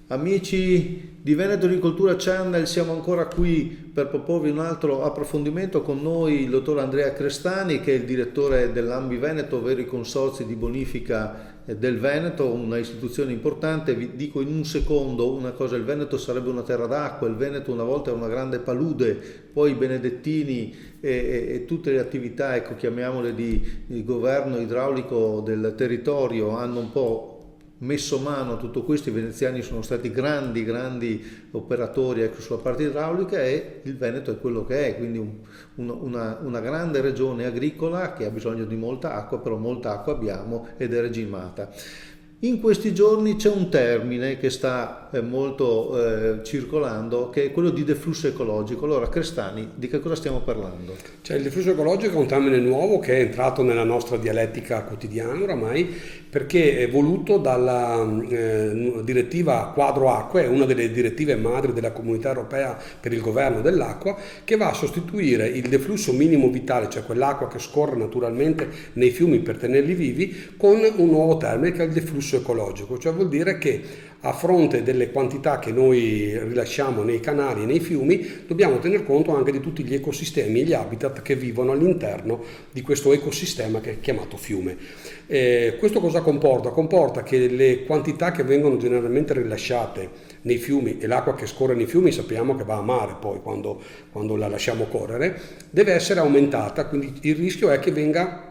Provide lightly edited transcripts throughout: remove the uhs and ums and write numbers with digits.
Amici di Veneto Agricoltura Channel, siamo ancora qui per proporvi un altro approfondimento. Con noi il dottor Andrea Crestani, che è il direttore dell'Ambi Veneto, ovvero i consorzi di bonifica del Veneto, una istituzione importante. Vi dico in un secondo una cosa: il Veneto sarebbe una terra d'acqua, il Veneto una volta era una grande palude, poi i benedettini e tutte le attività, ecco, chiamiamole di governo idraulico del territorio, hanno un po' messo mano a tutto questo. I veneziani sono stati grandi operatori, ecco, sulla parte idraulica, e il Veneto è quello che è, quindi una grande regione agricola che ha bisogno di molta acqua, però molta acqua abbiamo ed è regimata. In questi giorni c'è un termine che sta molto circolando, che è quello di deflusso ecologico. Allora, Crestani, di che cosa stiamo parlando? Cioè, il deflusso ecologico è un termine nuovo che è entrato nella nostra dialettica quotidiana oramai, perché è voluto dalla direttiva Quadro Acque, è una delle direttive madri della Comunità Europea per il governo dell'acqua, che va a sostituire il deflusso minimo vitale, cioè quell'acqua che scorre naturalmente nei fiumi per tenerli vivi, con un nuovo termine che è il deflusso ecologico. Cioè vuol dire che a fronte delle quantità che noi rilasciamo nei canali e nei fiumi, dobbiamo tener conto anche di tutti gli ecosistemi e gli habitat che vivono all'interno di questo ecosistema che è chiamato fiume. Questo cosa comporta? Comporta che le quantità che vengono generalmente rilasciate nei fiumi, e l'acqua che scorre nei fiumi sappiamo che va a mare poi quando la lasciamo correre, deve essere aumentata, quindi il rischio è che venga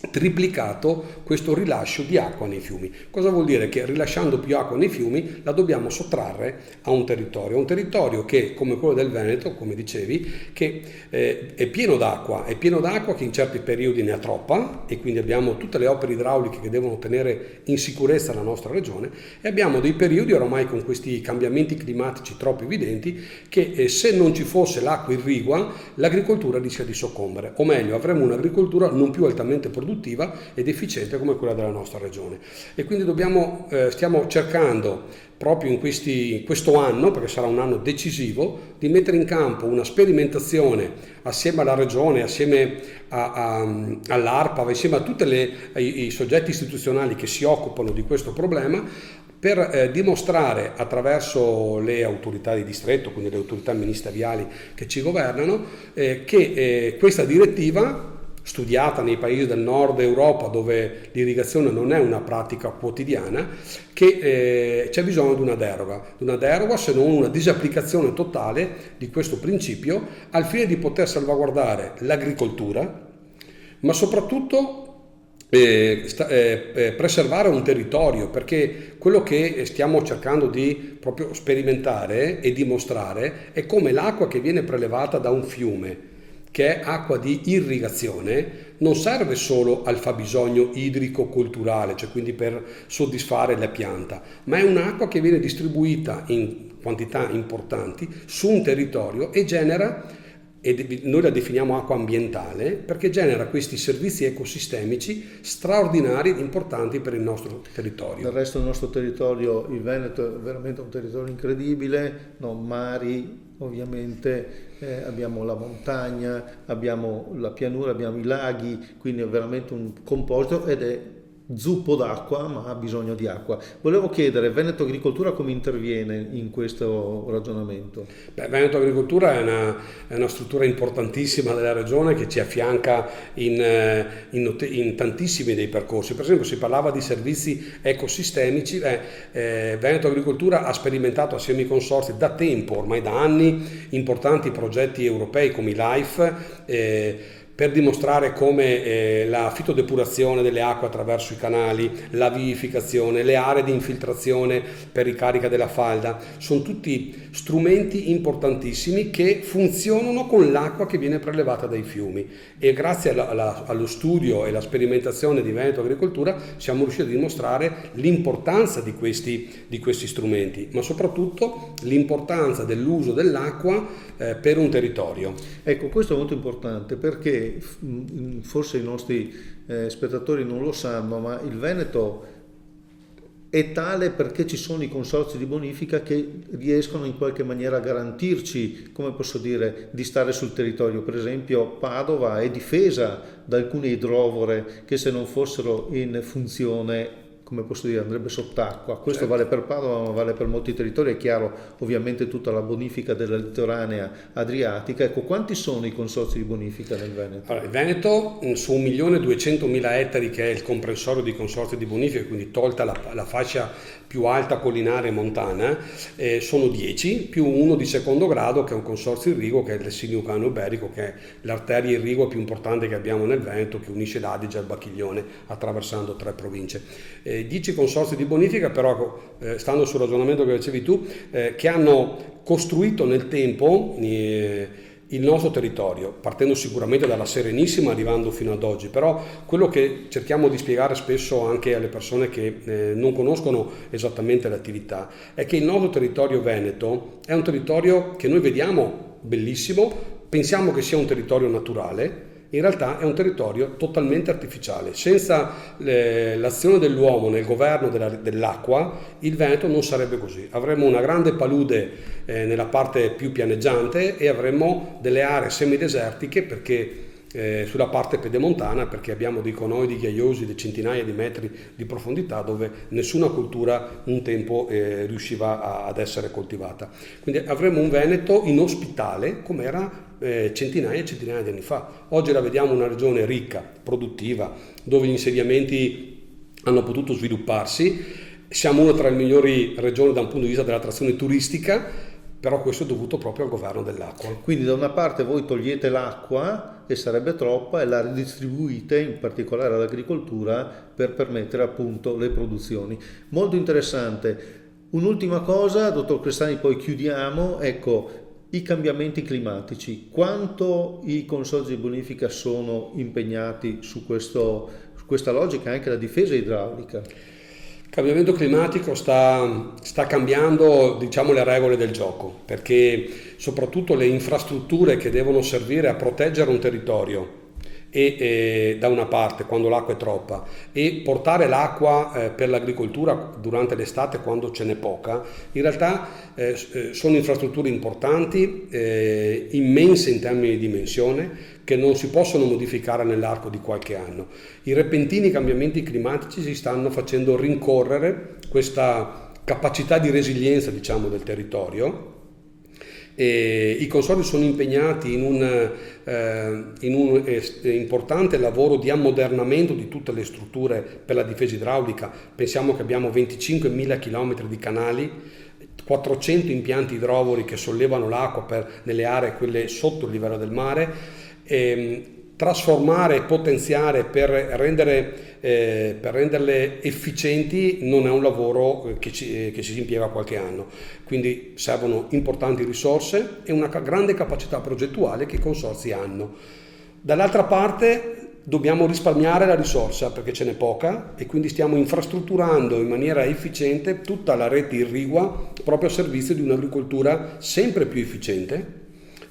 triplicato questo rilascio di acqua nei fiumi. Cosa vuol dire? Che rilasciando più acqua nei fiumi la dobbiamo sottrarre a un territorio che, come quello del Veneto, come dicevi, che è pieno d'acqua che in certi periodi ne ha troppa, e quindi abbiamo tutte le opere idrauliche che devono tenere in sicurezza la nostra regione, e abbiamo dei periodi ormai con questi cambiamenti climatici troppo evidenti che se non ci fosse l'acqua irrigua l'agricoltura rischia di soccombere, o meglio avremo un'agricoltura non più altamente produttiva ed efficiente come quella della nostra regione. E quindi stiamo cercando proprio in questo anno, perché sarà un anno decisivo, di mettere in campo una sperimentazione assieme alla regione, assieme all'ARPA, assieme a tutti i soggetti istituzionali che si occupano di questo problema, per dimostrare attraverso le autorità di distretto, quindi le autorità ministeriali che ci governano, che questa direttiva, studiata nei paesi del nord Europa dove l'irrigazione non è una pratica quotidiana, che c'è bisogno di una deroga, se non una disapplicazione totale di questo principio, al fine di poter salvaguardare l'agricoltura, ma soprattutto preservare un territorio, perché quello che stiamo cercando di proprio sperimentare e dimostrare è come l'acqua che viene prelevata da un fiume, che è acqua di irrigazione, non serve solo al fabbisogno idrico-culturale, cioè quindi per soddisfare la pianta, ma è un'acqua che viene distribuita in quantità importanti su un territorio e genera, e noi la definiamo acqua ambientale, perché genera questi servizi ecosistemici straordinari, importanti per il nostro territorio. Del resto del nostro territorio, il Veneto è veramente un territorio incredibile, no? Mari, ovviamente, abbiamo la montagna, abbiamo la pianura, abbiamo i laghi, quindi è veramente un composito ed è zuppo d'acqua, ma ha bisogno di acqua. Volevo chiedere, Veneto Agricoltura come interviene in questo ragionamento? Veneto Agricoltura è una struttura importantissima della regione che ci affianca in tantissimi dei percorsi. Per esempio, si parlava di servizi ecosistemici. Veneto Agricoltura ha sperimentato assieme ai consorzi da tempo, ormai da anni, importanti progetti europei come i LIFE, per dimostrare come la fitodepurazione delle acque attraverso i canali, la vivificazione, le aree di infiltrazione per ricarica della falda, sono tutti strumenti importantissimi che funzionano con l'acqua che viene prelevata dai fiumi, e grazie allo studio e alla sperimentazione di Veneto Agricoltura siamo riusciti a dimostrare l'importanza di questi strumenti, ma soprattutto l'importanza dell'uso dell'acqua per un territorio. Ecco, questo è molto importante perché forse i nostri spettatori non lo sanno, ma il Veneto è tale perché ci sono i consorzi di bonifica che riescono in qualche maniera a garantirci, come posso dire, di stare sul territorio. Per esempio Padova è difesa da alcune idrovore che, se non fossero in funzione, come posso dire, andrebbe sott'acqua. Questo Certo. vale per Padova, ma vale per molti territori, è chiaro, ovviamente tutta la bonifica della litoranea adriatica. Ecco, quanti sono i consorzi di bonifica nel Veneto? Allora, il Veneto su 1.200.000 ettari, che è il comprensorio di consorzi di bonifica, quindi tolta la fascia più alta collinare e montana, sono 10, più uno di secondo grado che è un consorzio irriguo, che è il Sinio-Cano Iberico, che è l'arteria irrigua più importante che abbiamo nel Veneto, che unisce l'Adige al Bacchiglione attraversando 3 province. 10 consorzi di bonifica, però stando sul ragionamento che facevi tu, che hanno costruito nel tempo il nostro territorio, partendo sicuramente dalla Serenissima, arrivando fino ad oggi. Però quello che cerchiamo di spiegare spesso anche alle persone che non conoscono esattamente l'attività è che il nostro territorio veneto è un territorio che noi vediamo bellissimo, pensiamo che sia un territorio naturale. In realtà è un territorio totalmente artificiale. Senza l'azione dell'uomo nel governo dell'acqua, il Veneto non sarebbe così. Avremmo una grande palude nella parte più pianeggiante e avremmo delle aree semidesertiche sulla parte pedemontana, perché abbiamo dei conoidi ghiaiosi di centinaia di metri di profondità dove nessuna coltura un tempo riusciva ad essere coltivata. Quindi avremo un Veneto inospitale come era centinaia e centinaia di anni fa. Oggi la vediamo una regione ricca, produttiva, dove gli insediamenti hanno potuto svilupparsi. Siamo una tra le migliori regioni da un punto di vista dell'attrazione turistica, però questo è dovuto proprio al governo dell'acqua. Quindi da una parte voi togliete l'acqua, e sarebbe troppa, e la ridistribuite in particolare all'agricoltura per permettere appunto le produzioni. Molto interessante. Un'ultima cosa, dottor Crestani, poi chiudiamo. Ecco, i cambiamenti climatici. Quanto i consorzi di bonifica sono impegnati su questa logica, anche la difesa idraulica? Il cambiamento climatico sta cambiando, diciamo, le regole del gioco, perché soprattutto le infrastrutture che devono servire a proteggere un territorio da una parte quando l'acqua è troppa, e portare l'acqua per l'agricoltura durante l'estate quando ce n'è poca, in realtà sono infrastrutture importanti, immense in termini di dimensione, che non si possono modificare nell'arco di qualche anno. I repentini cambiamenti climatici si stanno facendo rincorrere questa capacità di resilienza, diciamo, del territorio. E i consorzi sono impegnati in un importante lavoro di ammodernamento di tutte le strutture per la difesa idraulica. Pensiamo che abbiamo 25.000 km di canali, 400 impianti idrovori che sollevano l'acqua nelle aree quelle sotto il livello del mare. Trasformare e potenziare per renderle efficienti non è un lavoro che si impiega qualche anno, quindi servono importanti risorse e una grande capacità progettuale che i consorzi hanno. Dall'altra parte dobbiamo risparmiare la risorsa perché ce n'è poca, e quindi stiamo infrastrutturando in maniera efficiente tutta la rete irrigua proprio a servizio di un'agricoltura sempre più efficiente,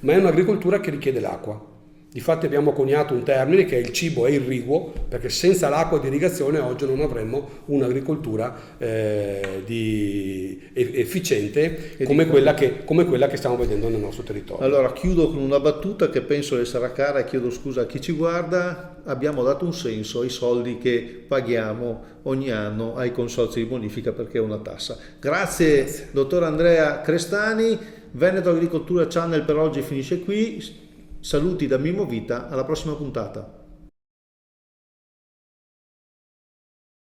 ma è un'agricoltura che richiede l'acqua. Difatti abbiamo coniato un termine che è il cibo è irriguo, perché senza l'acqua di irrigazione oggi non avremmo un'agricoltura efficiente come quella che stiamo vedendo nel nostro territorio. Allora chiudo con una battuta che penso le sarà cara, e chiedo scusa a chi ci guarda. Abbiamo dato un senso ai soldi che paghiamo ogni anno ai consorzi di bonifica, perché è una tassa. Grazie. Dottor Andrea Crestani. Veneto Agricoltura Channel per oggi finisce qui. Saluti da Mimmo Vita, alla prossima puntata.